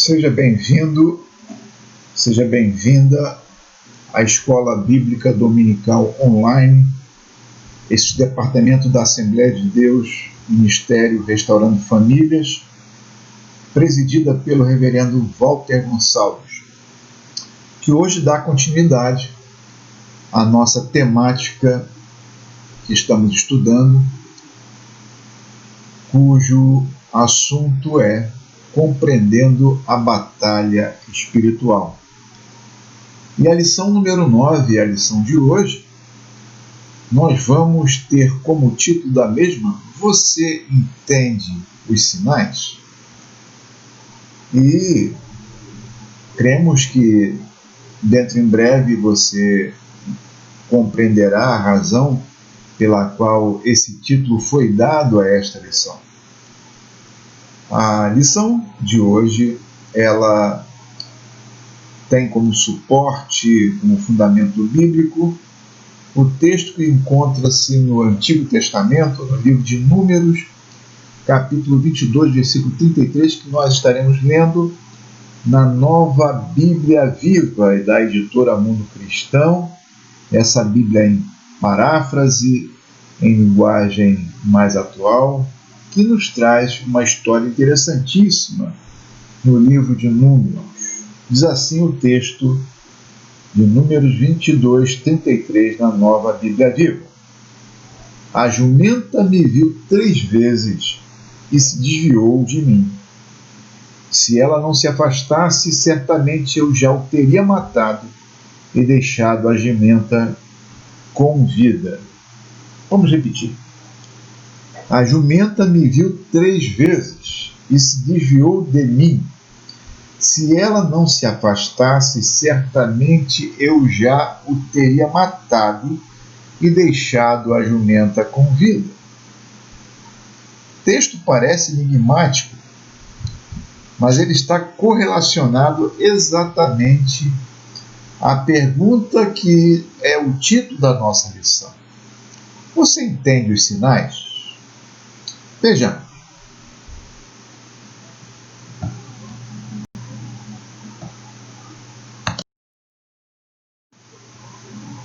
Seja bem-vindo, seja bem-vinda à Escola Bíblica Dominical Online, este departamento da Assembleia de Deus, Ministério Restaurando Famílias, presidida pelo reverendo Walter Gonçalves, que hoje dá continuidade à nossa temática que estamos estudando, cujo assunto é Compreendendo a Batalha Espiritual. E a lição número 9, a lição de hoje, nós vamos ter como título da mesma: Você entende os sinais? E cremos que dentro em breve você compreenderá a razão pela qual esse título foi dado a esta lição. A lição de hoje, ela tem como suporte, como fundamento bíblico, o texto que encontra-se no Antigo Testamento, no livro de Números, capítulo 22, versículo 33, que nós estaremos lendo na Nova Bíblia Viva, da editora Mundo Cristão, essa Bíblia em paráfrase, em linguagem mais atual, que nos traz uma história interessantíssima no livro de Números. Diz assim o texto de Números 22, 33, na Nova Bíblia Viva. A jumenta me viu 3 vezes e se desviou de mim. Se ela não se afastasse, certamente eu já o teria matado e deixado a jumenta com vida. Vamos repetir. A jumenta me viu 3 vezes e se desviou de mim. Se ela não se afastasse, certamente eu já o teria matado e deixado a jumenta com vida. O texto parece enigmático, mas ele está correlacionado exatamente à pergunta que é o título da nossa lição. Você entende os sinais? Vejamos.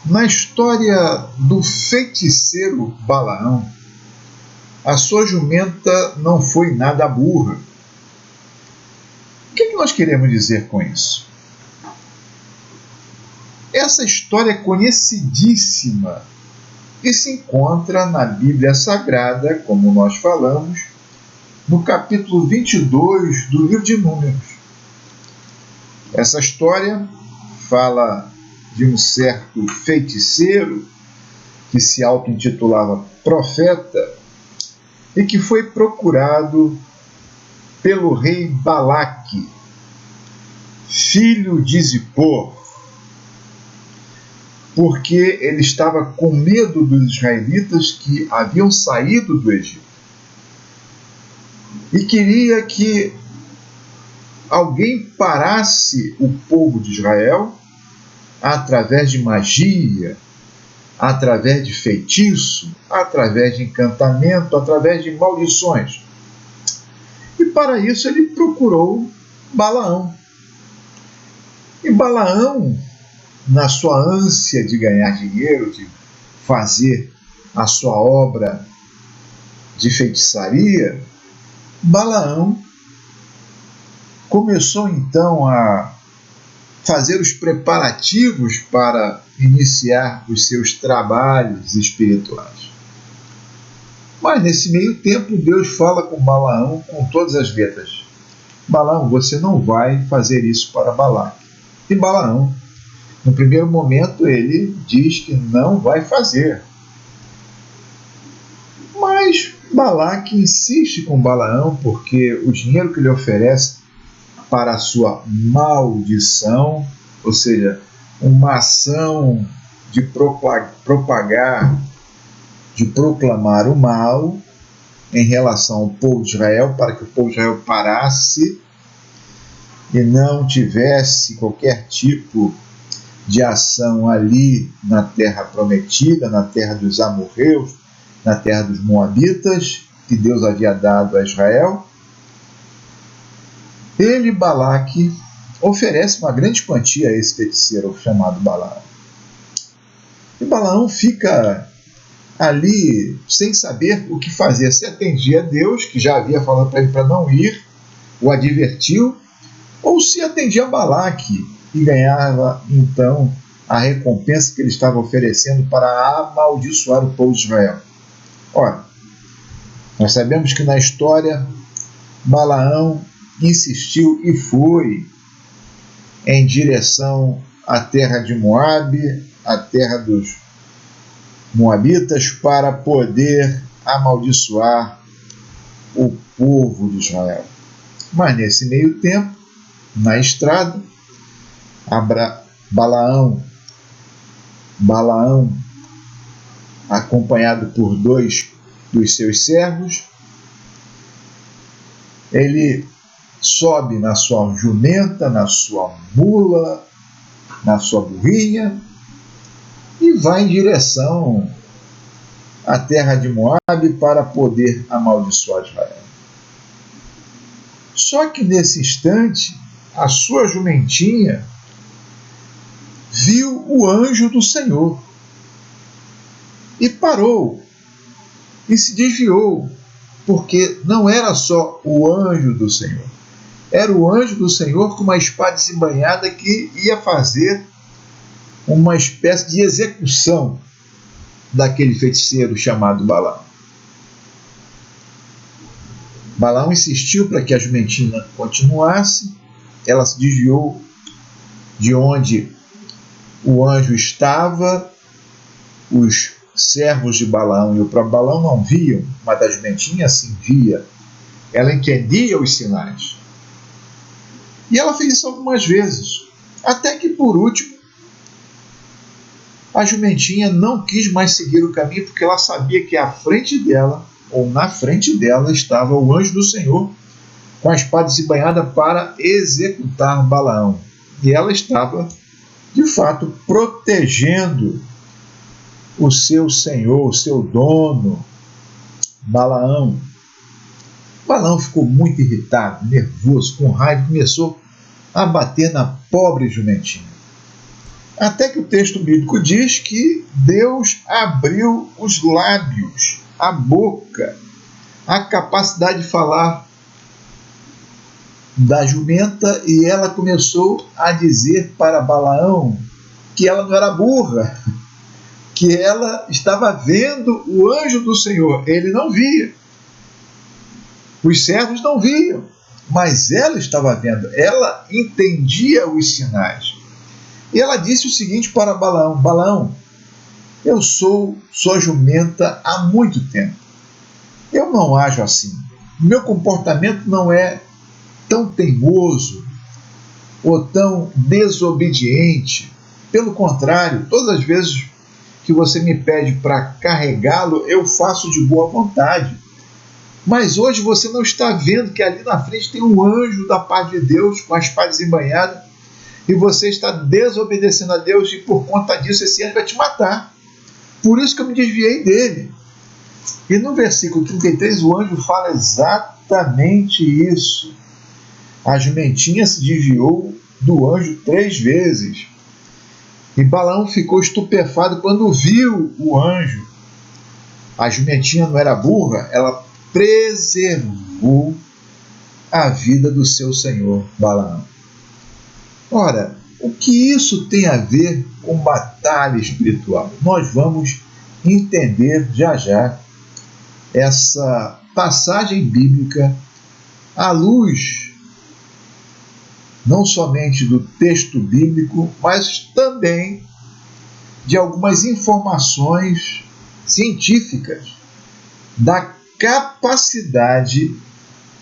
Na história do feiticeiro Balaão, a sua jumenta não foi nada burra. O que nós queremos dizer com isso? Essa história é conhecidíssima e se encontra na Bíblia Sagrada, como nós falamos, no capítulo 22 do livro de Números. Essa história fala de um certo feiticeiro que se auto-intitulava profeta e que foi procurado pelo rei Balaque, filho de Zippor, porque ele estava com medo dos israelitas que haviam saído do Egito e queria que alguém parasse o povo de Israel através de magia, através de feitiço, através de encantamento, através de maldições. E para isso ele procurou Balaão. E Balaão, na sua ânsia de ganhar dinheiro, de fazer a sua obra de feitiçaria, Balaão começou então a fazer os preparativos para iniciar os seus trabalhos espirituais. Mas nesse meio tempo Deus fala com Balaão com todas as letras. Balaão, você não vai fazer isso para Balaque. E Balaão, no primeiro momento, ele diz que não vai fazer. Mas Balaque insiste com Balaão porque o dinheiro que ele oferece para a sua maldição, ou seja, uma ação de propagar, de proclamar o mal em relação ao povo de Israel, para que o povo de Israel parasse e não tivesse qualquer tipo de ação ali na terra prometida, na terra dos amorreus, na terra dos moabitas, que Deus havia dado a Israel. Ele, Balaque, oferece uma grande quantia a esse feiticeiro chamado Balaão. E Balaão fica ali sem saber o que fazer. Se atendia a Deus, que já havia falado para ele para não ir, o advertiu, ou se atendia a Balaque e ganhava então a recompensa que ele estava oferecendo para amaldiçoar o povo de Israel. Ora, nós sabemos que na história Balaão insistiu e foi em direção à terra de Moabe, a terra dos Moabitas, para poder amaldiçoar o povo de Israel. Mas nesse meio tempo, na estrada, Balaão, acompanhado por 2 dos seus servos, ele sobe na sua jumenta, na sua mula, na sua burrinha e vai em direção à terra de Moabe para poder amaldiçoar Israel. Só que nesse instante, a sua jumentinha viu o anjo do Senhor e parou e se desviou, porque não era só o anjo do Senhor, era o anjo do Senhor com uma espada desembainhada que ia fazer uma espécie de execução daquele feiticeiro chamado Balaão. Balaão insistiu para que a jumentina continuasse, ela se desviou de onde o anjo estava, os servos de Balaão e o próprio Balaão não viam, mas a jumentinha sim via, ela entendia os sinais. E ela fez isso algumas vezes, até que por último a jumentinha não quis mais seguir o caminho, porque ela sabia que à frente dela, ou na frente dela, estava o anjo do Senhor com a espada desembainhada para executar Balaão. E ela estava, de fato, protegendo o seu senhor, o seu dono, Balaão. Balaão ficou muito irritado, nervoso, com raiva, começou a bater na pobre jumentinha. Até que o texto bíblico diz que Deus abriu os lábios, a boca, a capacidade de falar da jumenta, e ela começou a dizer para Balaão que ela não era burra, que ela estava vendo o anjo do Senhor. Ele não via. Os servos não viam, mas ela estava vendo. Ela entendia os sinais. E ela disse o seguinte para Balaão: Balaão, eu sou sua jumenta há muito tempo. Eu não ajo assim. Meu comportamento não é tão teimoso ou tão desobediente. Pelo contrário, todas as vezes que você me pede para carregá-lo, eu faço de boa vontade. Mas hoje você não está vendo que ali na frente tem um anjo da parte de Deus com a espada desembainhada, e você está desobedecendo a Deus, e por conta disso esse anjo vai te matar. Por isso que eu me desviei dele. E no versículo 33 o anjo fala exatamente isso. A jumentinha se desviou do anjo 3 vezes. E Balaão ficou estupefado quando viu o anjo. A jumentinha não era burra, ela preservou a vida do seu senhor Balaão. Ora, o que isso tem a ver com batalha espiritual? Nós vamos entender já já essa passagem bíblica à luz não somente do texto bíblico, mas também de algumas informações científicas da capacidade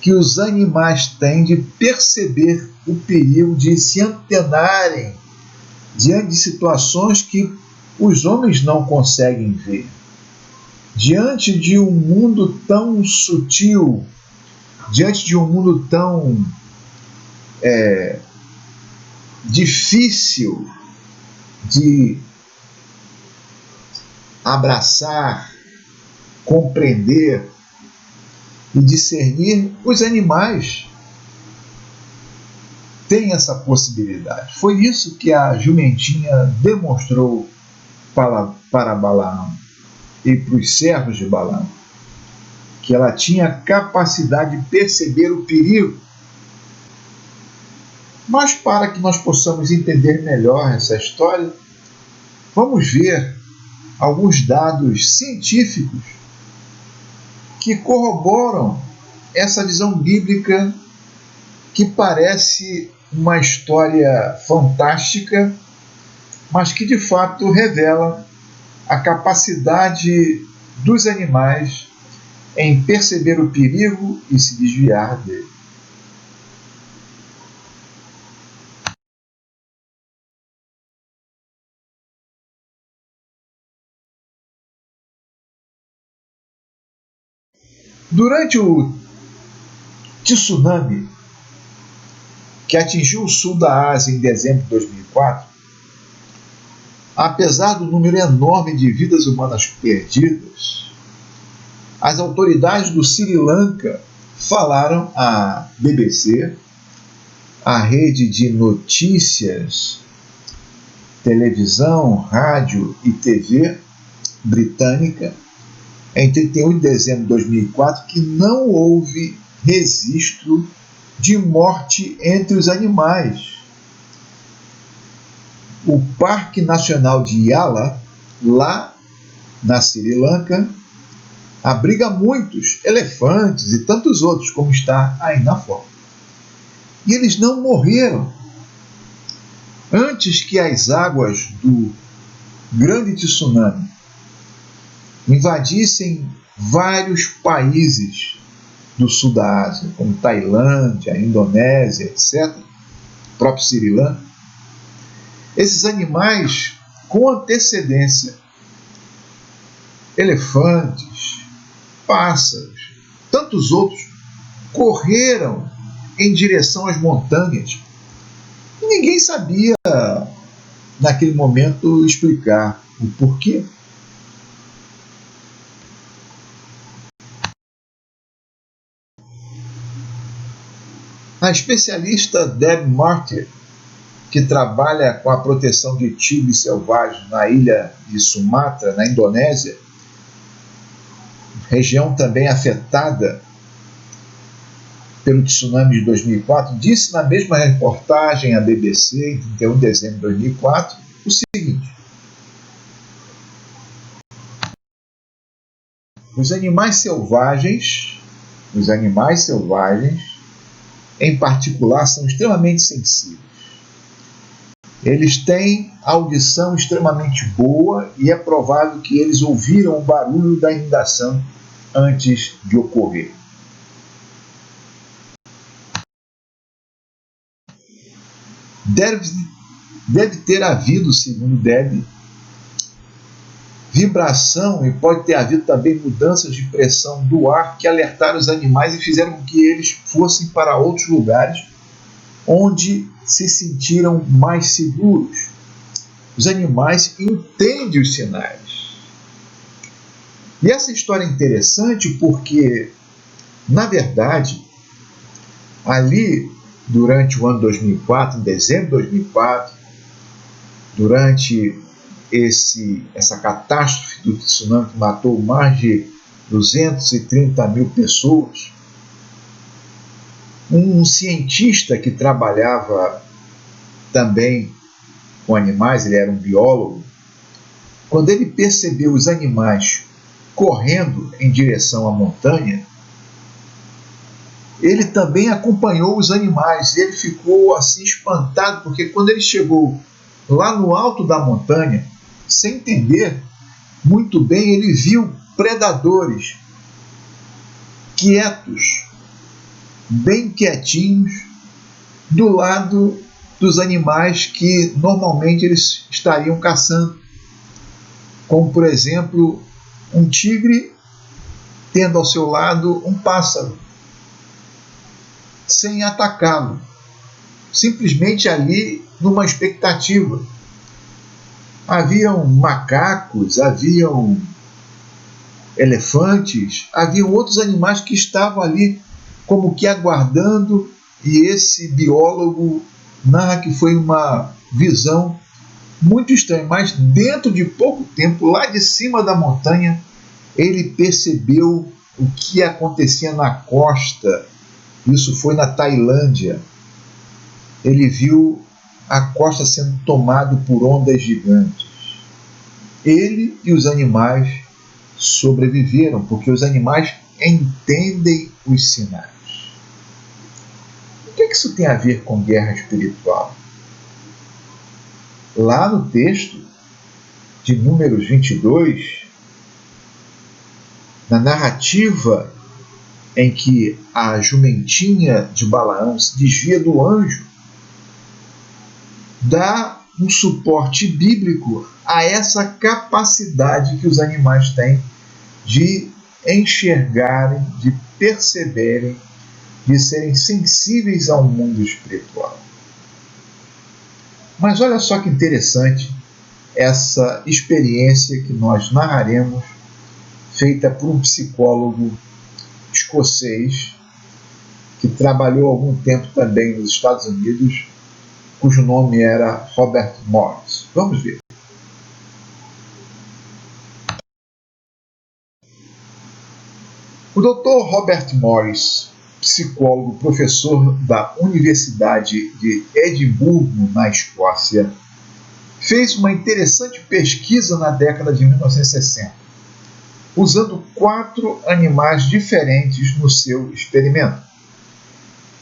que os animais têm de perceber o perigo, de se antenarem diante de situações que os homens não conseguem ver. Diante de um mundo tão sutil, diante de um mundo tão difícil de abraçar, compreender e discernir, os animais tem essa possibilidade. Foi isso que a jumentinha demonstrou para Balaão e para os servos de Balaão, que ela tinha capacidade de perceber o perigo. Mas para que nós possamos entender melhor essa história, vamos ver alguns dados científicos que corroboram essa visão bíblica que parece uma história fantástica, mas que de fato revela a capacidade dos animais em perceber o perigo e se desviar dele. Durante o tsunami que atingiu o sul da Ásia em dezembro de 2004, apesar do número enorme de vidas humanas perdidas, as autoridades do Sri Lanka falaram à BBC, a rede de notícias, televisão, rádio e TV britânica, em 31 de dezembro de 2004, que não houve registro de morte entre os animais. O Parque Nacional de Yala, lá na Sri Lanka, abriga muitos elefantes e tantos outros, como está aí na foto. E eles não morreram. Antes que as águas do grande tsunami invadissem vários países do sul da Ásia, como Tailândia, Indonésia, etc., o próprio Sri Lanka, esses animais, com antecedência, elefantes, pássaros, tantos outros, correram em direção às montanhas. E ninguém sabia, naquele momento, explicar o porquê. A especialista Deb Martyr, que trabalha com a proteção de tigres selvagens na ilha de Sumatra, na Indonésia, região também afetada pelo tsunami de 2004, disse na mesma reportagem à BBC, em 31 de dezembro de 2004, o seguinte: os animais selvagens, em particular, são extremamente sensíveis. Eles têm audição extremamente boa e é provável que eles ouviram o barulho da inundação antes de ocorrer. Deve ter havido, segundo Deb, vibração e pode ter havido também mudanças de pressão do ar que alertaram os animais e fizeram com que eles fossem para outros lugares onde se sentiram mais seguros. Os animais entendem os sinais. E essa história é interessante porque, na verdade, ali, durante o ano 2004, em dezembro de 2004, durante essa catástrofe do tsunami que matou mais de 230 mil pessoas, um cientista que trabalhava também com animais, ele era um biólogo, quando ele percebeu os animais correndo em direção à montanha, ele também acompanhou os animais. Ele ficou assim espantado, porque quando ele chegou lá no alto da montanha, sem entender muito bem, ele viu predadores quietos, bem quietinhos, do lado dos animais que normalmente eles estariam caçando, como por exemplo um tigre tendo ao seu lado um pássaro, sem atacá-lo, simplesmente ali numa expectativa. Haviam macacos, haviam elefantes, haviam outros animais que estavam ali como que aguardando, e esse biólogo narra que foi uma visão muito estranha, mas dentro de pouco tempo, lá de cima da montanha, ele percebeu o que acontecia na costa. Isso foi na Tailândia. Ele viu a costa sendo tomada por ondas gigantes. Ele e os animais sobreviveram, porque os animais entendem os sinais. O que isso tem a ver com guerra espiritual? Lá no texto de Números 22, na narrativa em que a jumentinha de Balaão se desvia do anjo, dá um suporte bíblico a essa capacidade que os animais têm de enxergarem, de perceberem, de serem sensíveis ao mundo espiritual. Mas olha só que interessante essa experiência que nós narraremos, feita por um psicólogo escocês que trabalhou algum tempo também nos Estados Unidos, cujo nome era Robert Morris. Vamos ver. O Dr. Robert Morris, psicólogo, professor da Universidade de Edimburgo, na Escócia, fez uma interessante pesquisa na década de 1960, usando 4 animais diferentes no seu experimento.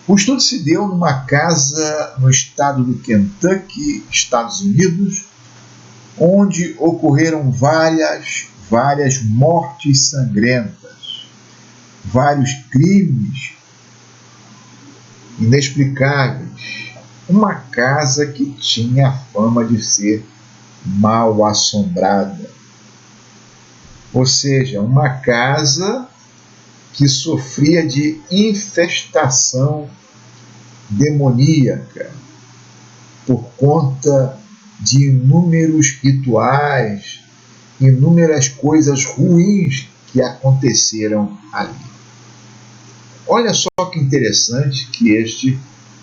O estudo se deu numa casa no estado do Kentucky, Estados Unidos, onde ocorreram várias mortes sangrentas, vários crimes inexplicáveis. Uma casa que tinha a fama de ser mal assombrada. Ou seja, uma casa que sofria de infestação demoníaca por conta de inúmeros rituais, inúmeras coisas ruins que aconteceram ali. Olha só que interessante que este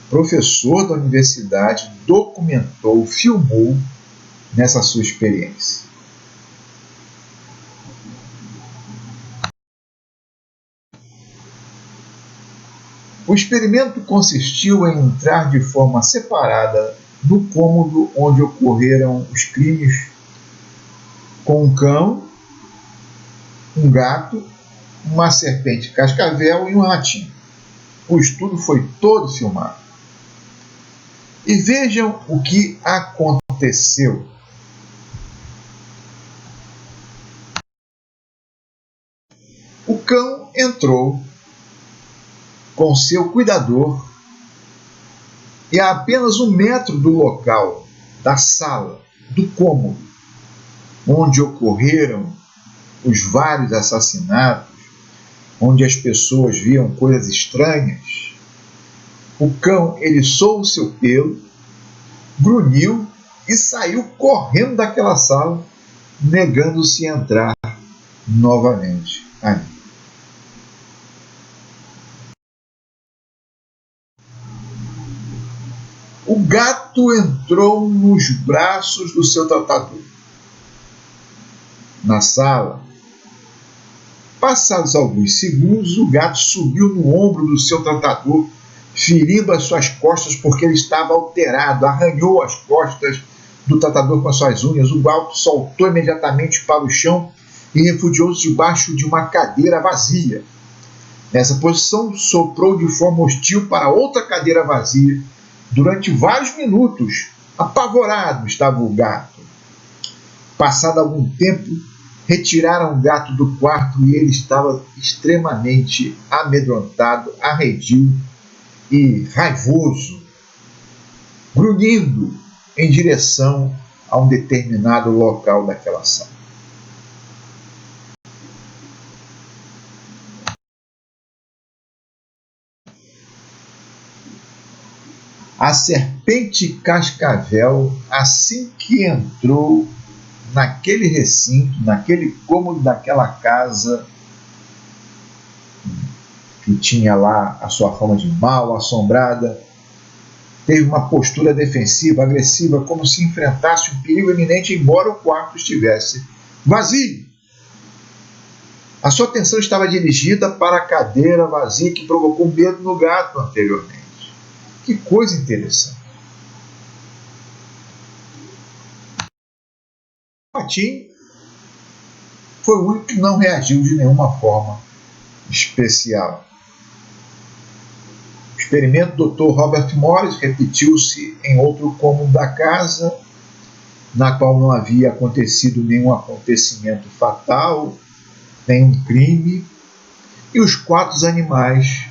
professor da universidade documentou, filmou nessa sua experiência. O experimento consistiu em entrar de forma separada no cômodo onde ocorreram os crimes, com um cão, um gato, uma serpente cascavel e um ratinho. O estudo foi todo filmado. E vejam o que aconteceu. O cão entrou com seu cuidador e a apenas 1 metro do local, da sala, do cômodo, onde ocorreram os vários assassinatos, onde as pessoas viam coisas estranhas. O cão eriçou o seu pelo, grunhiu e saiu correndo daquela sala, negando-se a entrar novamente ali. O gato entrou nos braços do seu tratador. Na sala, passados alguns segundos, o gato subiu no ombro do seu tratador, ferindo as suas costas porque ele estava alterado, arranhou as costas do tratador com as suas unhas. O gato saltou imediatamente para o chão e refugiou-se debaixo de uma cadeira vazia. Nessa posição, soprou de forma hostil para outra cadeira vazia. Durante vários minutos, apavorado estava o gato. Passado algum tempo, retiraram o gato do quarto e ele estava extremamente amedrontado, arredio e raivoso, grunhindo em direção a um determinado local daquela sala. A serpente cascavel, assim que entrou naquele recinto, naquele cômodo daquela casa, que tinha lá a sua fama de mal assombrada, teve uma postura defensiva, agressiva, como se enfrentasse um perigo iminente, embora o quarto estivesse vazio. A sua atenção estava dirigida para a cadeira vazia que provocou medo no gato anteriormente. Que coisa interessante. O patinho foi o único que não reagiu de nenhuma forma especial. O experimento do Dr. Robert Morris repetiu-se em outro cômodo da casa, na qual não havia acontecido nenhum acontecimento fatal, nenhum crime, e os 4 animais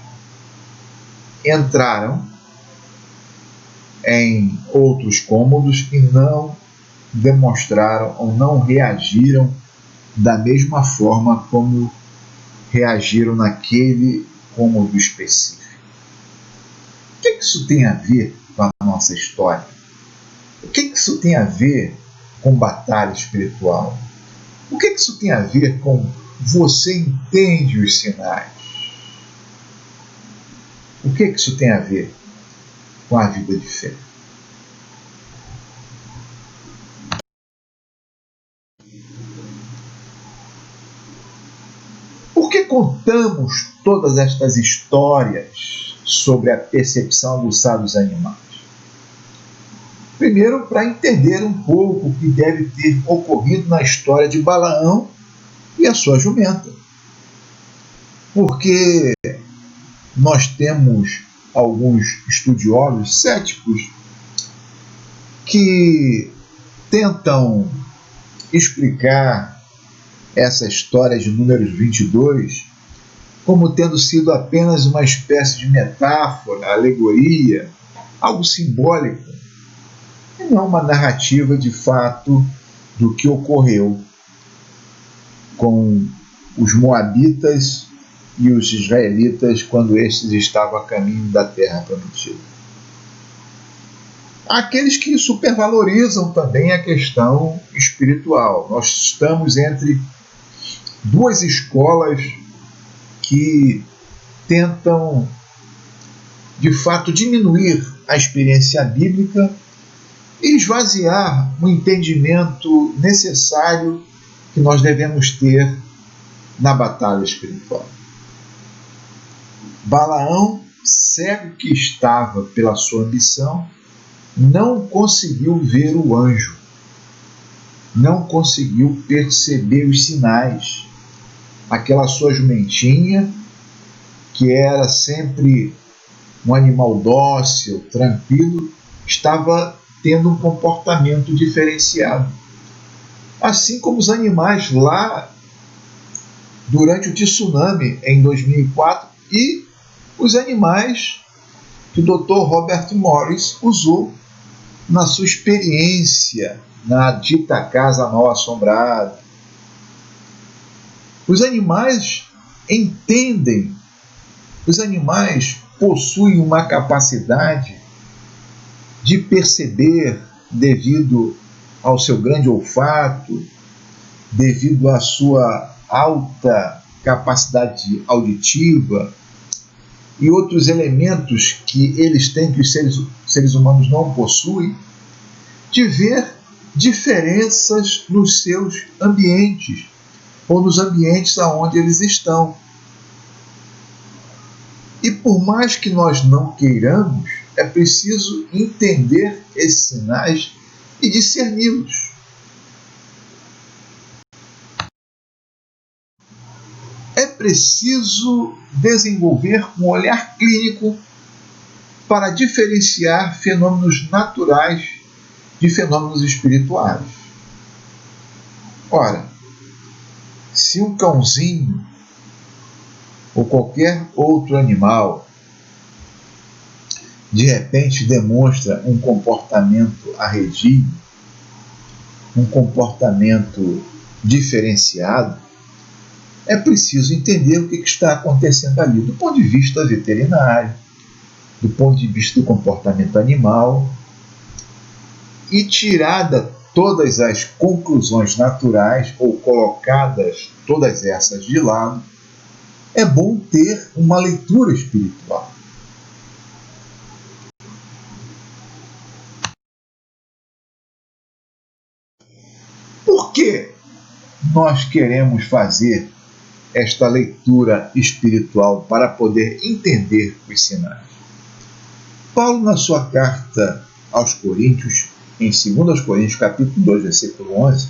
entraram em outros cômodos e não demonstraram ou não reagiram da mesma forma como reagiram naquele cômodo específico. O que isso tem a ver com a nossa história? O que isso tem a ver com batalha espiritual? O que isso tem a ver com você entende os sinais? O que isso tem a ver com a vida de fé? Por que contamos todas estas histórias sobre a percepção aguçada dos animais? Primeiro, para entender um pouco o que deve ter ocorrido na história de Balaão e a sua jumenta. Porque nós temos alguns estudiosos céticos que tentam explicar essa história de Números 22 como tendo sido apenas uma espécie de metáfora, alegoria, algo simbólico, e não uma narrativa de fato do que ocorreu com os moabitas e os israelitas quando estes estavam a caminho da terra prometida. Há aqueles que supervalorizam também a questão espiritual. Nós estamos entre 2 escolas que tentam, de fato, diminuir a experiência bíblica e esvaziar o entendimento necessário que nós devemos ter na batalha espiritual. Balaão, cego que estava pela sua ambição, não conseguiu ver o anjo, não conseguiu perceber os sinais. Aquela sua jumentinha, que era sempre um animal dócil, tranquilo, estava tendo um comportamento diferenciado. Assim como os animais lá durante o tsunami em 2004 e os animais que o Dr. Robert Morris usou na sua experiência na dita casa mal assombrada. Os animais entendem, os animais possuem uma capacidade de perceber, devido ao seu grande olfato, devido à sua alta capacidade auditiva e outros elementos que eles têm que os seres humanos não possuem, de ver diferenças nos seus ambientes ou nos ambientes aonde eles estão. E por mais que nós não queiramos, é preciso entender esses sinais e discerni-los. É preciso desenvolver um olhar clínico para diferenciar fenômenos naturais de fenômenos espirituais. Ora, se um cãozinho ou qualquer outro animal de repente demonstra um comportamento arredio, um comportamento diferenciado, é preciso entender o que está acontecendo ali, do ponto de vista veterinário, do ponto de vista do comportamento animal, e tirada todas as conclusões naturais ou colocadas todas essas de lado, é bom ter uma leitura espiritual. Por que nós queremos fazer esta leitura espiritual para poder entender os sinais? Paulo, na sua carta aos Coríntios, em 2 Coríntios, capítulo 2, versículo 11,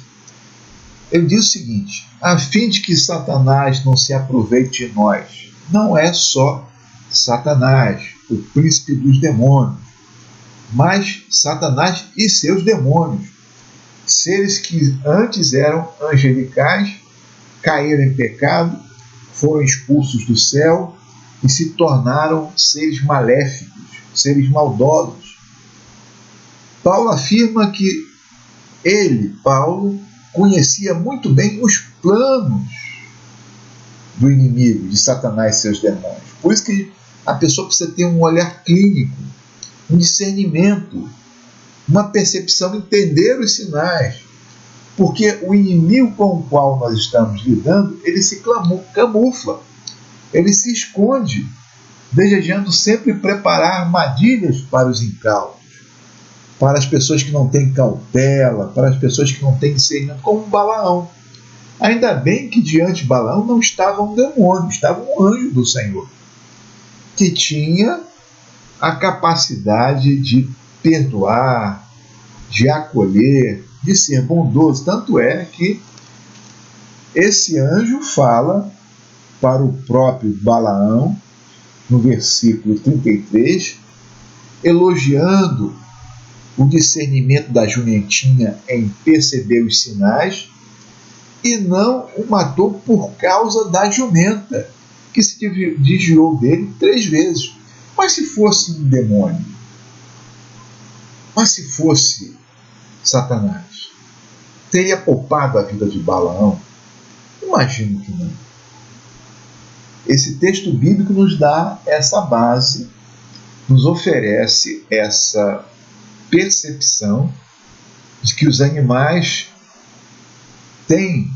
ele diz o seguinte: a fim de que Satanás não se aproveite de nós. Não é só Satanás, o príncipe dos demônios, mas Satanás e seus demônios, seres que antes eram angelicais, caíram em pecado, foram expulsos do céu e se tornaram seres maléficos, seres maldosos. Paulo afirma que ele, Paulo, conhecia muito bem os planos do inimigo, de Satanás e seus demônios. Por isso que a pessoa precisa ter um olhar clínico, um discernimento, uma percepção, entender os sinais. Porque o inimigo com o qual nós estamos lidando, ele se camufla, ele se esconde, desejando sempre preparar armadilhas para os incautos, para as pessoas que não têm cautela, para as pessoas que não têm discernimento, como Balaão. Ainda bem que diante de Balaão não estava um demônio, estava um anjo do Senhor, que tinha a capacidade de perdoar, de acolher, de ser bondoso. Tanto é que esse anjo fala para o próprio Balaão, no versículo 33, elogiando o discernimento da jumentinha em perceber os sinais, e não o matou por causa da jumenta, que se desviou dele 3 vezes. Mas se fosse um demônio, mas se fosse Satanás, teria poupado a vida de Balaão? Imagino que não. Esse texto bíblico nos dá essa base, nos oferece essa percepção de que os animais têm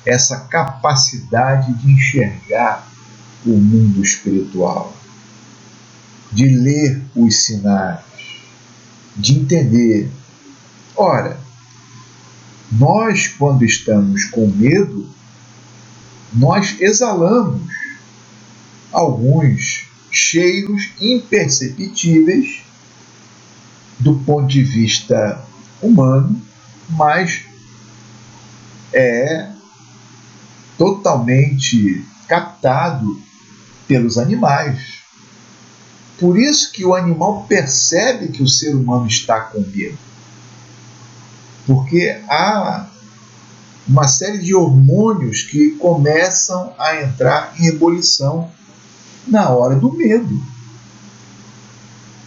essa capacidade de enxergar o mundo espiritual, de ler os sinais, de entender. Ora, nós, quando estamos com medo, nós exalamos alguns cheiros imperceptíveis do ponto de vista humano, mas é totalmente captado pelos animais. Por isso que o animal percebe que o ser humano está com medo. Porque há uma série de hormônios que começam a entrar em ebulição na hora do medo.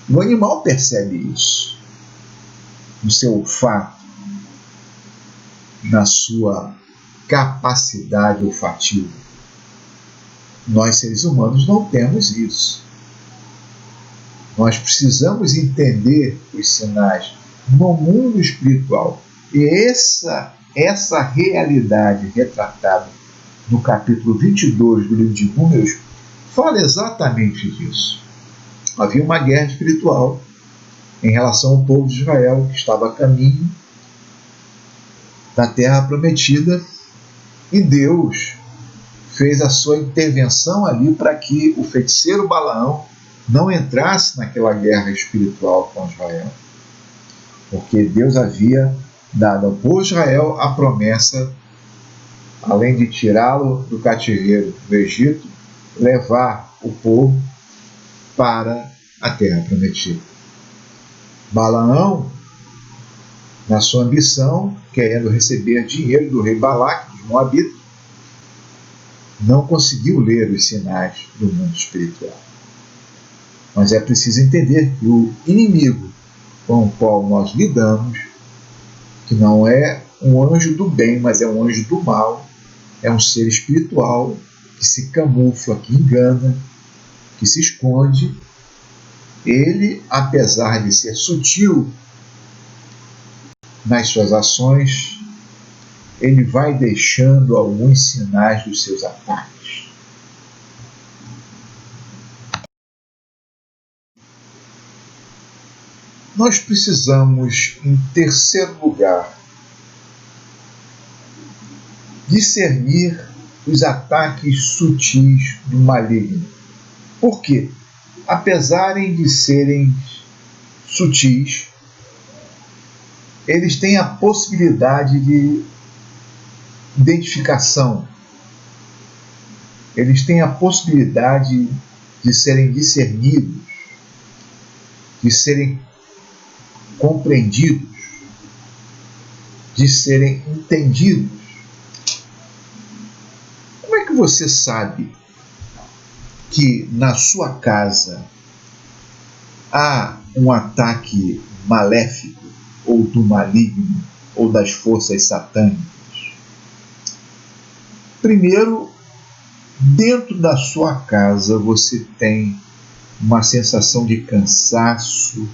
O animal percebe isso no seu olfato, na sua capacidade olfativa. Nós, seres humanos, não temos isso. Nós precisamos entender os sinais no mundo espiritual. E essa realidade retratada no capítulo 22 do livro de Números fala exatamente disso. Havia uma guerra espiritual em relação ao povo de Israel, que estava a caminho da terra prometida, e Deus fez a sua intervenção ali para que o feiticeiro Balaão não entrasse naquela guerra espiritual com Israel. Porque Deus havia dado ao povo de Israel a promessa, além de tirá-lo do cativeiro do Egito, levar o povo para a terra prometida. Balaão, na sua ambição, querendo receber dinheiro do rei Balaque, dos Moabitas, não conseguiu ler os sinais do mundo espiritual. Mas é preciso entender que o inimigo com o qual nós lidamos, que não é um anjo do bem, mas é um anjo do mal, é um ser espiritual que se camufla, que engana, que se esconde. Ele, apesar de ser sutil nas suas ações, ele vai deixando alguns sinais dos seus ataques. Nós precisamos, em terceiro lugar, discernir os ataques sutis do maligno. Por quê? Apesar de serem sutis, eles têm a possibilidade de identificação, eles têm a possibilidade de serem discernidos, de serem compreendidos, de serem entendidos. Como é que você sabe que na sua casa há um ataque maléfico, ou do maligno, ou das forças satânicas? Primeiro, dentro da sua casa você tem uma sensação de cansaço,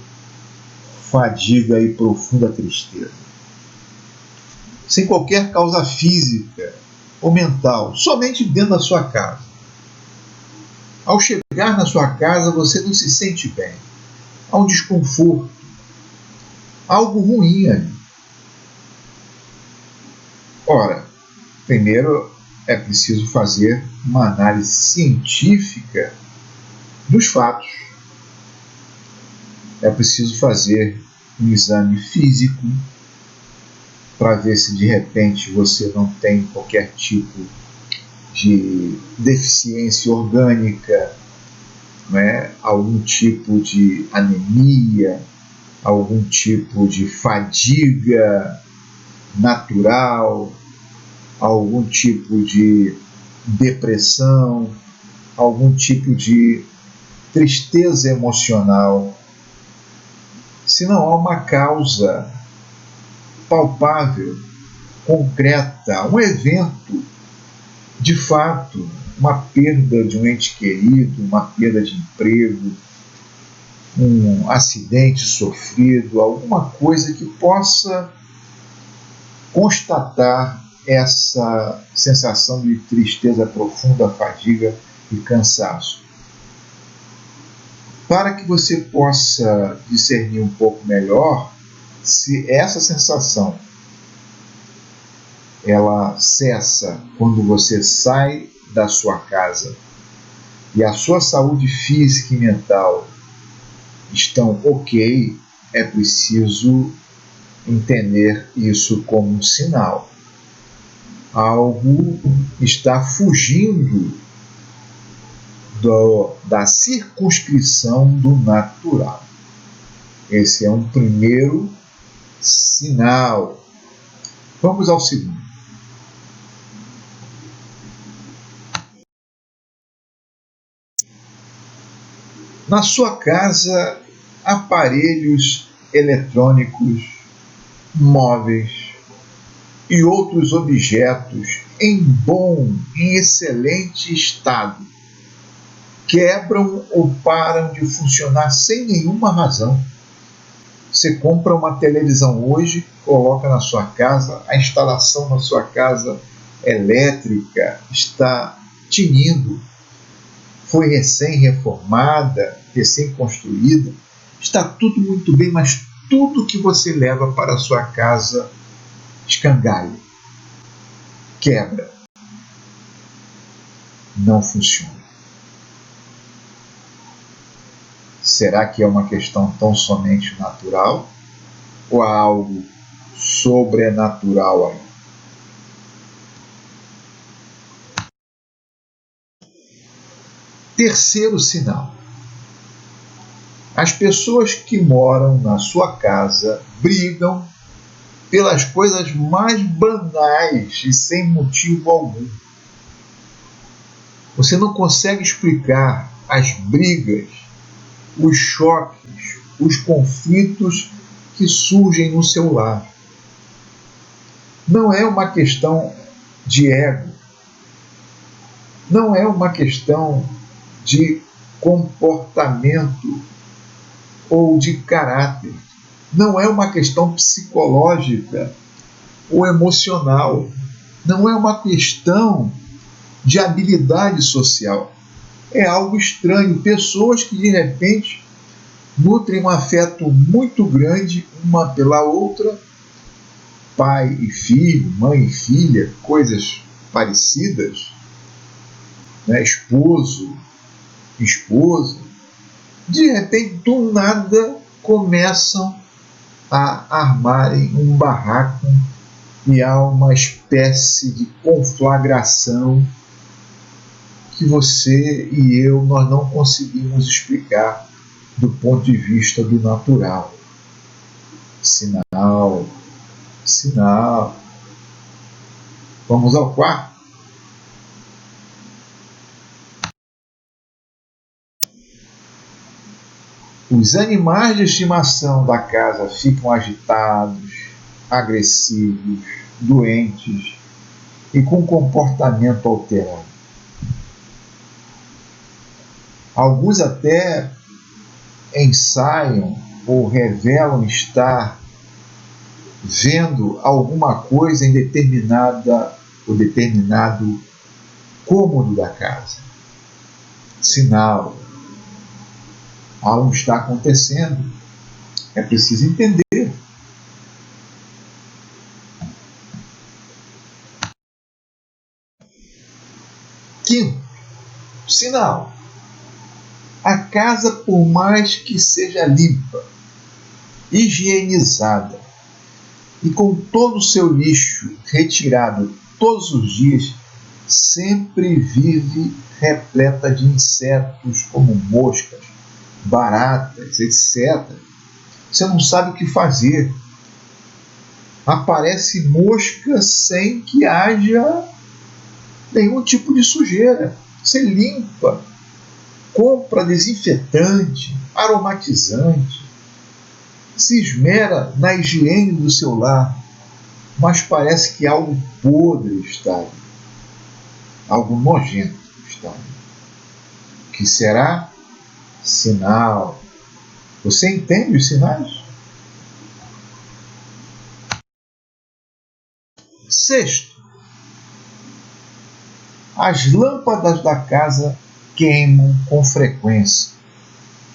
fadiga e profunda tristeza. Sem qualquer causa física ou mental, somente dentro da sua casa. Ao chegar na sua casa, você não se sente bem. Há um desconforto, algo ruim ali. Ora, primeiro é preciso fazer uma análise científica dos fatos. É preciso fazer um exame físico para ver se de repente você não tem qualquer tipo de deficiência orgânica, né? Algum tipo de anemia, algum tipo de fadiga natural, algum tipo de depressão, algum tipo de tristeza emocional. Se não há uma causa palpável, concreta, um evento de fato, uma perda de um ente querido, uma perda de emprego, um acidente sofrido, alguma coisa que possa constatar essa sensação de tristeza profunda, fadiga e cansaço. Para que você possa discernir um pouco melhor se essa sensação ela cessa quando você sai da sua casa e a sua saúde física e mental estão ok, é preciso entender isso como um sinal. Algo está fugindo da circunscrição do natural. Esse é um primeiro sinal. Vamos ao segundo. Na sua casa, aparelhos eletrônicos, móveis e outros objetos em excelente estado quebram ou param de funcionar sem nenhuma razão. Você compra uma televisão hoje, coloca na sua casa, a instalação na sua casa elétrica está tinindo, foi recém-reformada, recém-construída, está tudo muito bem, mas tudo que você leva para a sua casa escangalha, quebra, não funciona. Será que é uma questão tão somente natural ou há algo sobrenatural aí? Terceiro sinal. As pessoas que moram na sua casa brigam pelas coisas mais banais e sem motivo algum. Você não consegue explicar as brigas, os choques, os conflitos que surgem no seu lar. Não é uma questão de ego, não é uma questão de comportamento ou de caráter, não é uma questão psicológica ou emocional, não é uma questão de habilidade social. É algo estranho. Pessoas que de repente nutrem um afeto muito grande uma pela outra, pai e filho, mãe e filha, coisas parecidas, né, esposo, esposa, de repente, do nada, começam a armarem um barraco e há uma espécie de conflagração que você e eu nós não conseguimos explicar do ponto de vista do natural. Sinal, sinal. Vamos ao quarto. Os animais de estimação da casa ficam agitados, agressivos, doentes e com comportamento alterado. Alguns até ensaiam ou revelam estar vendo alguma coisa em determinado cômodo da casa. Sinal. Algo está acontecendo. É preciso entender. Quinto, sinal. A casa, por mais que seja limpa, higienizada e com todo o seu lixo retirado todos os dias, sempre vive repleta de insetos como moscas, baratas, etc. Você não sabe o que fazer. Aparece mosca sem que haja nenhum tipo de sujeira. Você limpa, compra desinfetante, aromatizante, se esmera na higiene do seu lar, mas parece que algo podre está ali, algo nojento está ali. O que será? Sinal. Você entende os sinais? Sexto, as lâmpadas da casa queimam com frequência.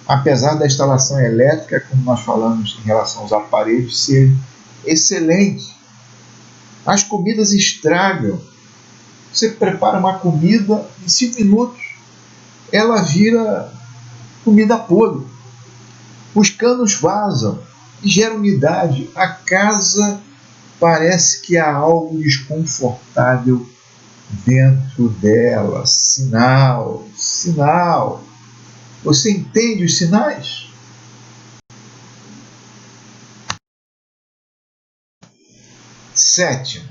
Apesar da instalação elétrica, como nós falamos em relação aos aparelhos, ser excelente. As comidas estragam. Você prepara uma comida, em 5 minutos ela vira comida podre. Os canos vazam e geram umidade. A casa parece que há algo desconfortável dentro dela. Sinal, sinal. Você entende os sinais? Sétimo,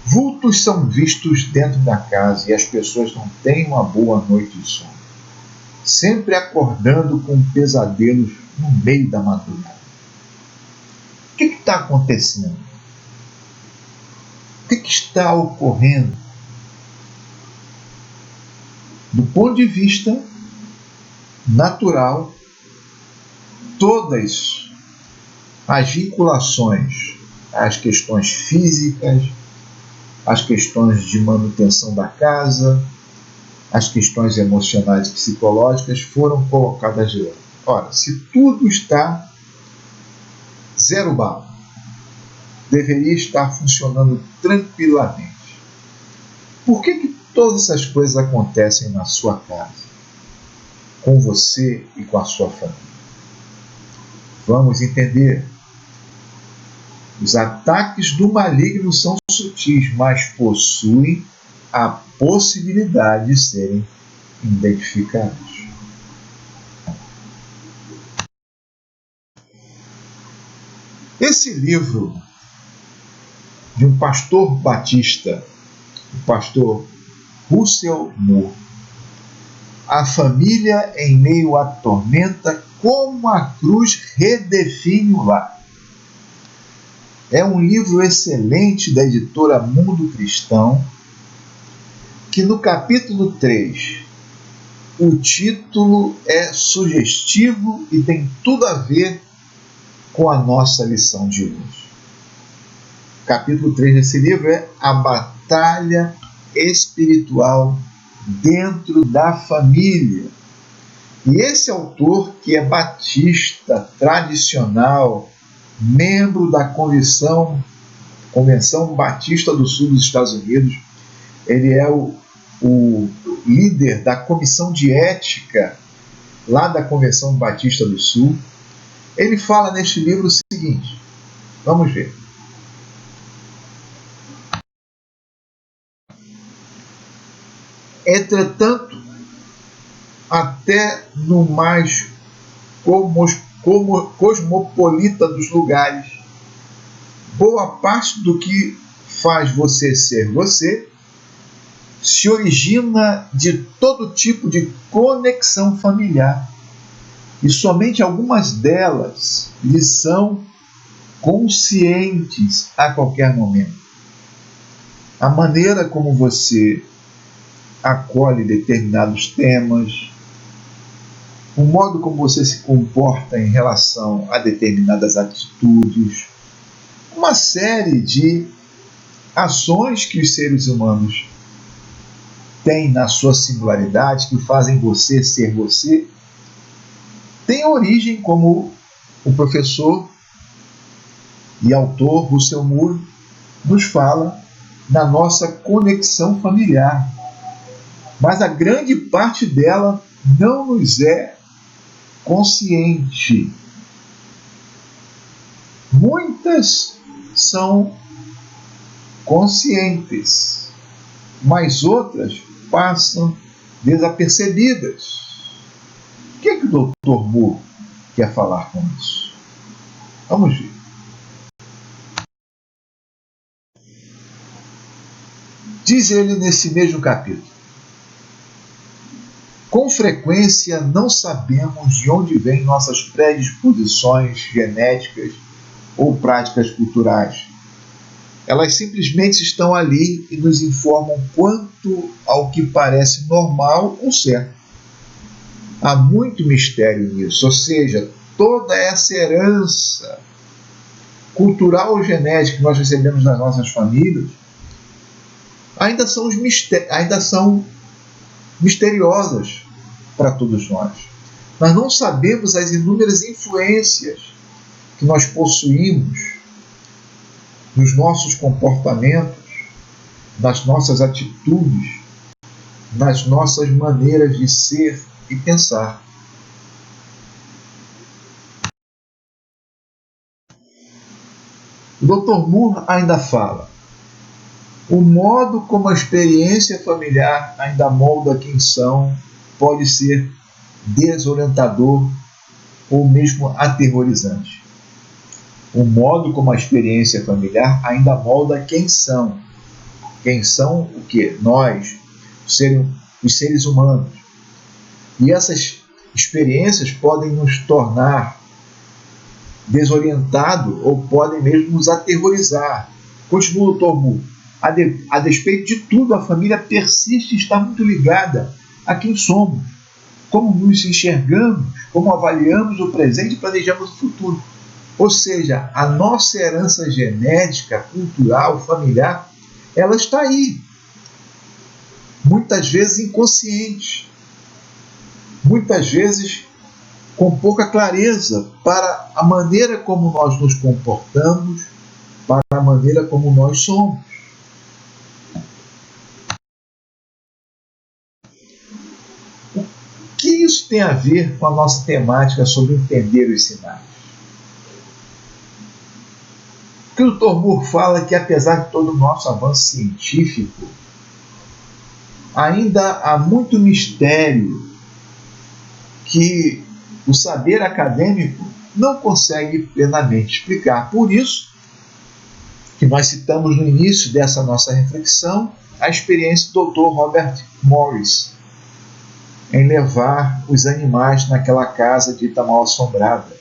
vultos são vistos dentro da casa e as pessoas não têm uma boa noite de sono, sempre acordando com pesadelos no meio da madrugada. O que está acontecendo? O que está ocorrendo? Do ponto de vista natural, todas as vinculações, as questões físicas, as questões de manutenção da casa, as questões emocionais e psicológicas foram colocadas de lado. Ora, se tudo está zero bala, deveria estar funcionando tranquilamente. Por que todas essas coisas acontecem na sua casa, com você e com a sua família? Vamos entender. Os ataques do maligno são sutis, mas possuem a possibilidade de serem identificados. Esse livro de um pastor batista, o pastor Russell Moore, A Família em Meio à Tormenta, como a cruz redefine o lar. É um livro excelente da editora Mundo Cristão, que no capítulo 3, o título é sugestivo e tem tudo a ver com a nossa lição de hoje. O capítulo 3 desse livro é A Batalha Espiritual Dentro da Família. E esse autor, que é batista, tradicional, membro da Comissão Convenção Batista do Sul dos Estados Unidos. Ele é o líder da comissão de ética lá da Convenção Batista do Sul. Ele fala neste livro o seguinte, vamos ver. Entretanto, até no mais cosmopolita dos lugares, boa parte do que faz você ser você se origina de todo tipo de conexão familiar, e somente algumas delas lhe são conscientes a qualquer momento. A maneira como você acolhe determinados temas, o modo como você se comporta em relação a determinadas atitudes, uma série de ações que os seres humanos têm na sua singularidade, que fazem você ser você, tem origem, como o professor e autor Russell Moore nos fala, na nossa conexão familiar. Mas a grande parte dela não nos é consciente. Muitas são conscientes, mas outras passam desapercebidas. O que o Dr. Moore quer falar com isso? Vamos ver. Diz ele nesse mesmo capítulo: com frequência não sabemos de onde vêm nossas predisposições genéticas ou práticas culturais. Elas simplesmente estão ali e nos informam quanto ao que parece normal ou certo. Há muito mistério nisso, ou seja, toda essa herança cultural ou genética que nós recebemos das nossas famílias ainda são misteriosas para todos nós. Nós não sabemos as inúmeras influências que nós possuímos nos nossos comportamentos, nas nossas atitudes, nas nossas maneiras de ser e pensar. O Dr. Moore ainda fala: o modo como a experiência familiar ainda molda quem são pode ser desorientador ou mesmo aterrorizante. O modo como a experiência familiar ainda molda quem são. Quem são o quê? Nós, os seres humanos. E essas experiências podem nos tornar desorientados ou podem mesmo nos aterrorizar. Continua o Dr. Moore. A despeito de tudo, a família persiste e está muito ligada a quem somos, como nos enxergamos, como avaliamos o presente e planejamos o futuro. Ou seja, a nossa herança genética, cultural, familiar, ela está aí. Muitas vezes inconsciente. Muitas vezes com pouca clareza para a maneira como nós nos comportamos, para a maneira como nós somos. O que isso tem a ver com a nossa temática sobre entender os sinais? O que o Dr. Moore fala é que, apesar de todo o nosso avanço científico, ainda há muito mistério que o saber acadêmico não consegue plenamente explicar. Por isso que nós citamos no início dessa nossa reflexão a experiência do Dr. Robert Morris em levar os animais naquela casa dita mal assombrada,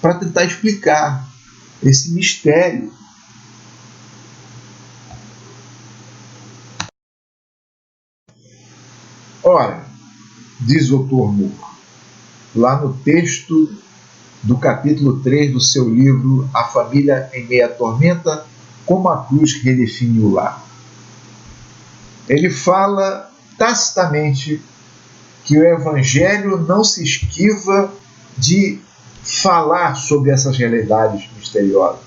para tentar explicar esse mistério. Ora, diz o Dr. Moore, lá no texto do capítulo 3 do seu livro A Família em Meia Tormenta, como a cruz redefine o lar. Ele fala tacitamente que o Evangelho não se esquiva de falar sobre essas realidades misteriosas.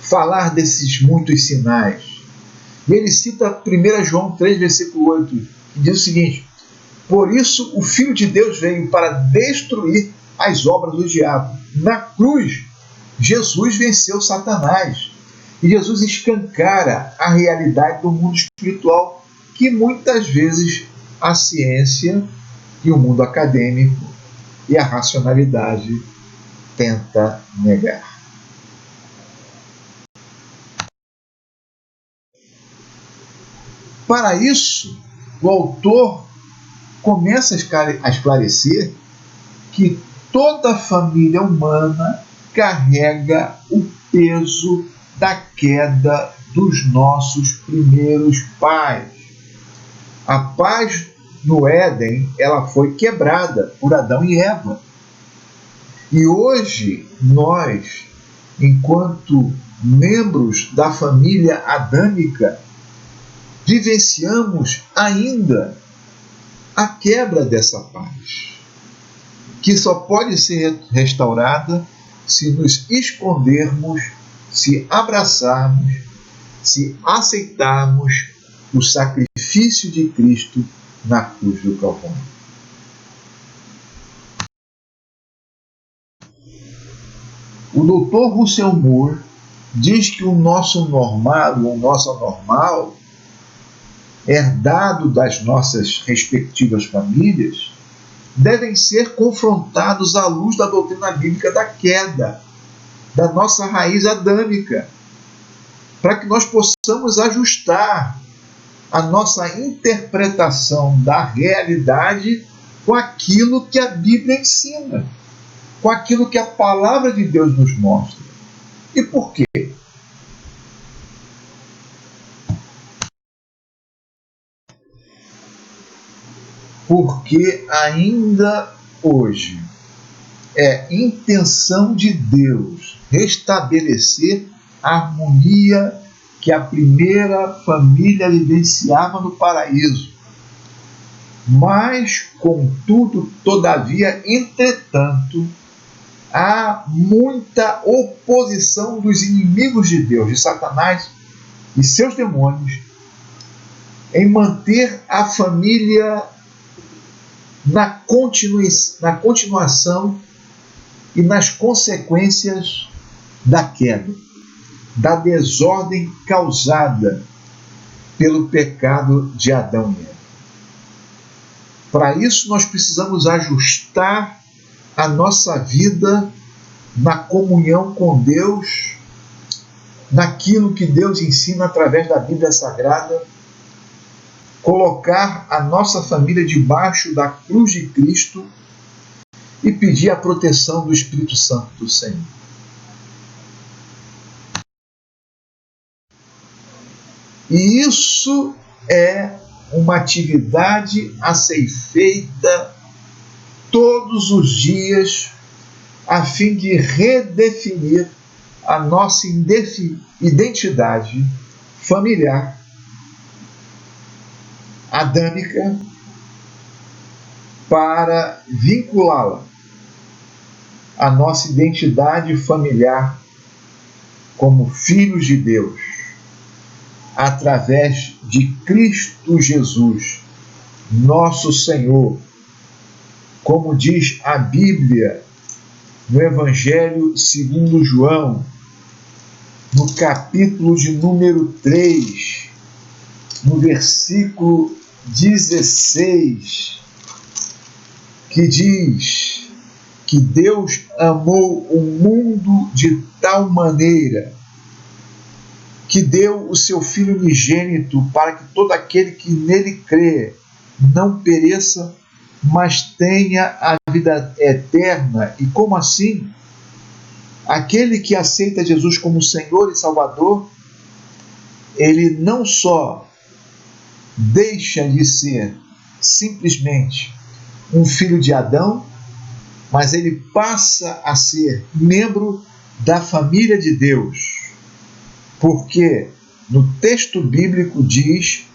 falar desses muitos sinais. E ele cita 1 João 3, versículo 8, que diz o seguinte: por isso o Filho de Deus veio para destruir as obras do diabo. Na cruz, Jesus venceu Satanás. E Jesus escancara a realidade do mundo espiritual que muitas vezes a ciência e o mundo acadêmico e a racionalidade tenta negar. Para isso, o autor começa a esclarecer que toda a família humana carrega o peso da queda dos nossos primeiros pais. A paz no Éden, ela foi quebrada por Adão e Eva. E hoje, nós, enquanto membros da família adâmica, vivenciamos ainda a quebra dessa paz, que só pode ser restaurada se nos escondermos, se abraçarmos, se aceitarmos o sacrifício de Cristo na cruz do Calvário. O Dr. Russell Moore diz que o nosso normal, ou nosso anormal, herdado das nossas respectivas famílias, devem ser confrontados à luz da doutrina bíblica da queda, da nossa raiz adâmica, para que nós possamos ajustar a nossa interpretação da realidade com aquilo que a Bíblia ensina, com aquilo que a palavra de Deus nos mostra. E por quê? Porque ainda hoje é intenção de Deus restabelecer a harmonia que a primeira família vivenciava no paraíso. Mas, contudo, todavia, entretanto, há muita oposição dos inimigos de Deus, de Satanás e seus demônios, em manter a família na continuação e nas consequências da queda, da desordem causada pelo pecado de Adão e Eva. Para isso, nós precisamos ajustar a nossa vida na comunhão com Deus, naquilo que Deus ensina através da Bíblia Sagrada, colocar a nossa família debaixo da cruz de Cristo e pedir a proteção do Espírito Santo do Senhor. E isso é uma atividade a ser feita todos os dias, a fim de redefinir a nossa identidade familiar, adâmica, para vinculá-la à nossa identidade familiar como filhos de Deus, através de Cristo Jesus, nosso Senhor, como diz a Bíblia no Evangelho segundo João, no capítulo de número 3, no versículo 16, que diz que Deus amou o mundo de tal maneira que deu o seu Filho unigênito para que todo aquele que nele crê não pereça, mas tenha a vida eterna. E como assim? Aquele que aceita Jesus como Senhor e Salvador, ele não só deixa de ser simplesmente um filho de Adão, mas ele passa a ser membro da família de Deus. Porque no texto bíblico diz,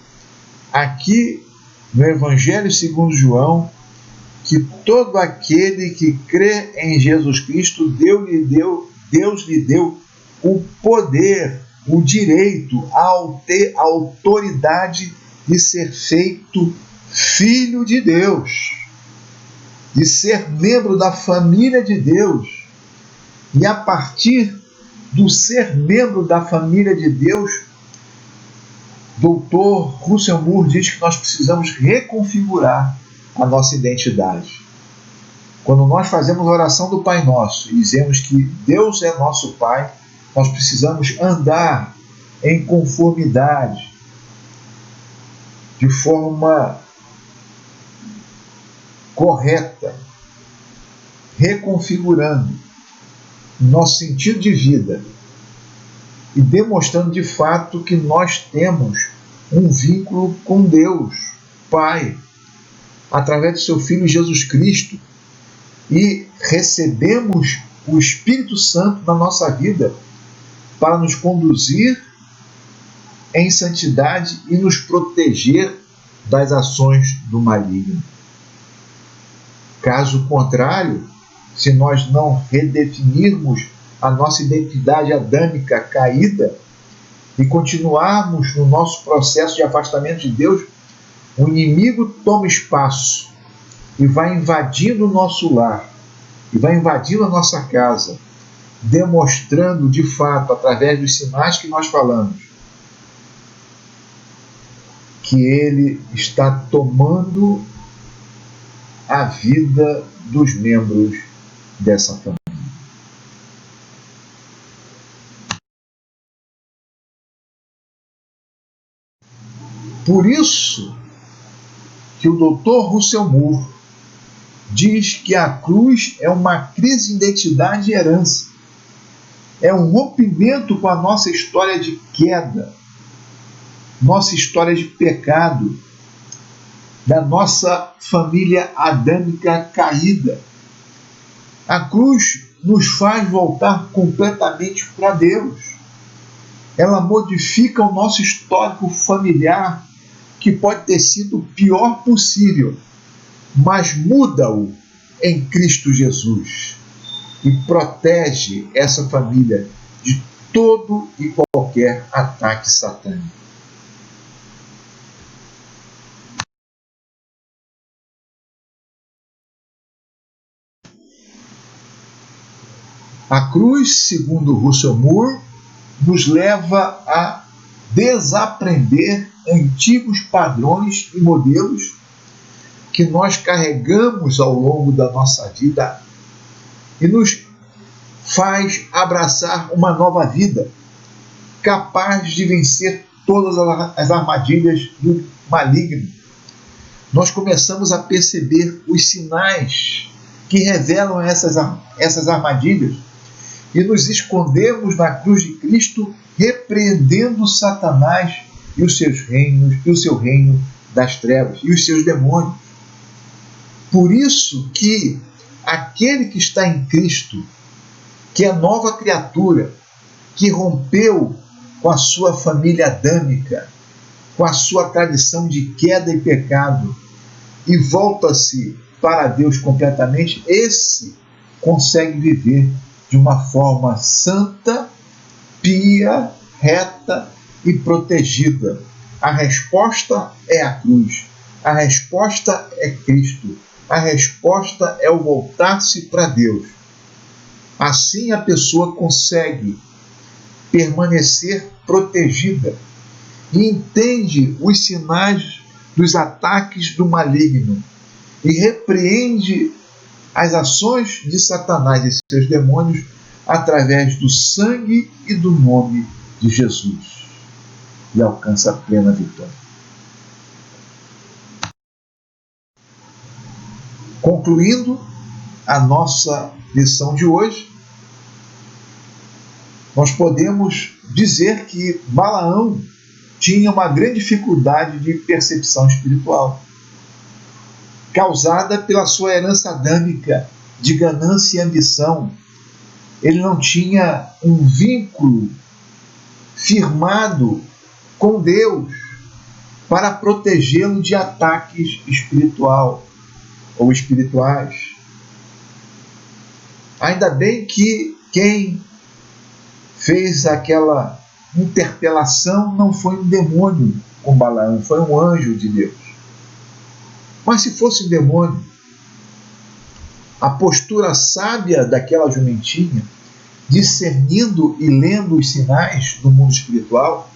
aqui no Evangelho segundo João, que todo aquele que crê em Jesus Cristo, Deus lhe deu o poder, o direito, a autoridade de ser feito filho de Deus, de ser membro da família de Deus. E a partir do ser membro da família de Deus, Dr. Russell Moore diz que nós precisamos reconfigurar a nossa identidade. Quando nós fazemos a oração do Pai Nosso e dizemos que Deus é nosso Pai, nós precisamos andar em conformidade, de forma correta, reconfigurando nosso sentido de vida e demonstrando de fato que nós temos um vínculo com Deus, Pai, através do seu Filho Jesus Cristo, e recebemos o Espírito Santo na nossa vida para nos conduzir em santidade e nos proteger das ações do maligno. Caso contrário, se nós não redefinirmos a nossa identidade adâmica caída e continuarmos no nosso processo de afastamento de Deus, o inimigo toma espaço e vai invadindo o nosso lar, e vai invadindo a nossa casa, demonstrando de fato, através dos sinais que nós falamos, que ele está tomando a vida dos membros dessa família. Por isso que o Dr. Russell Moore diz que a cruz é uma crise de identidade e herança. É um rompimento com a nossa história de queda, nossa história de pecado, da nossa família adâmica caída. A cruz nos faz voltar completamente para Deus. Ela modifica o nosso histórico familiar, que pode ter sido o pior possível, mas muda-o em Cristo Jesus e protege essa família de todo e qualquer ataque satânico. A cruz, segundo Russell Moore, nos leva a desaprender antigos padrões e modelos que nós carregamos ao longo da nossa vida e nos faz abraçar uma nova vida, capaz de vencer todas as armadilhas do maligno. Nós começamos a perceber os sinais que revelam essas armadilhas e nos escondemos na cruz de Cristo, repreendendo Satanás e os seus reinos, e o seu reino das trevas e os seus demônios. Por isso que aquele que está em Cristo, que é nova criatura, que rompeu com a sua família adâmica, com a sua tradição de queda e pecado, e volta-se para Deus completamente, esse consegue viver de uma forma santa, pia, reta e protegida. A resposta é a cruz. A resposta é Cristo. A resposta é o voltar-se para Deus. Assim a pessoa consegue permanecer protegida e entende os sinais dos ataques do maligno e repreende as ações de Satanás e seus demônios através do sangue e do nome de Jesus, e alcança a plena vitória. Concluindo a nossa lição de hoje, nós podemos dizer que Balaão tinha uma grande dificuldade de percepção espiritual, causada pela sua herança adâmica de ganância e ambição. Ele não tinha um vínculo firmado com Deus para protegê-lo de ataques espirituais. Ainda bem que quem fez aquela interpelação, não foi um demônio com Balaão, foi um anjo de Deus. Mas se fosse um demônio, a postura sábia daquela jumentinha, discernindo e lendo os sinais do mundo espiritual,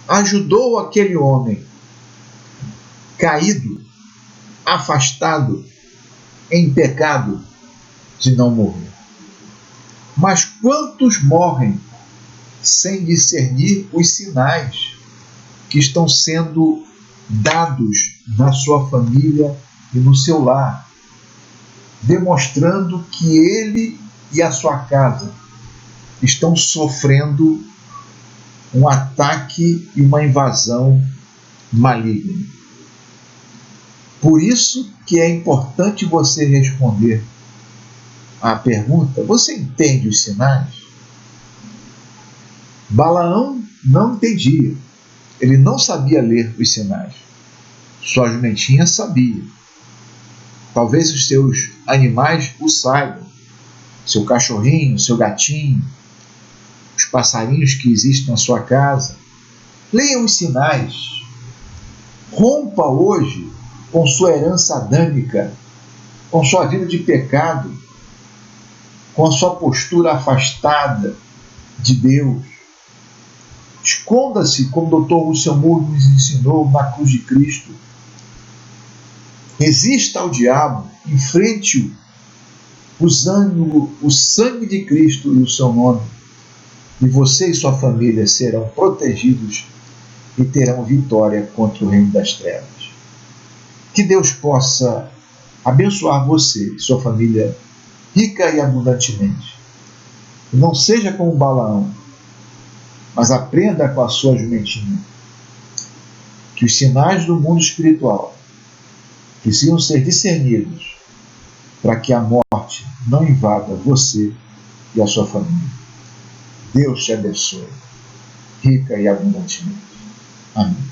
ajudou aquele homem caído, afastado, em pecado, de não morrer. Mas quantos morrem sem discernir os sinais que estão sendo dados na sua família e no seu lar, demonstrando que ele e a sua casa estão sofrendo um ataque e uma invasão maligna. Por isso que é importante você responder à pergunta: você entende os sinais? Balaão não entendia. Ele não sabia ler os sinais. Sua jumentinha sabia. Talvez os seus animais o saibam. Seu cachorrinho, seu gatinho, os passarinhos que existem na sua casa. Leiam os sinais. Rompa hoje com sua herança adâmica, com sua vida de pecado, com a sua postura afastada de Deus. Esconda-se, como o Dr. Lúcio Moura nos ensinou na cruz de Cristo. Resista ao diabo, enfrente-o, usando o sangue de Cristo e o seu nome. E você e sua família serão protegidos e terão vitória contra o reino das trevas. Que Deus possa abençoar você e sua família rica e abundantemente. E não seja como Balaão, mas aprenda com a sua jumentinha que os sinais do mundo espiritual precisam ser discernidos para que a morte não invada você e a sua família. Deus te abençoe, rica e abundantemente. Amém.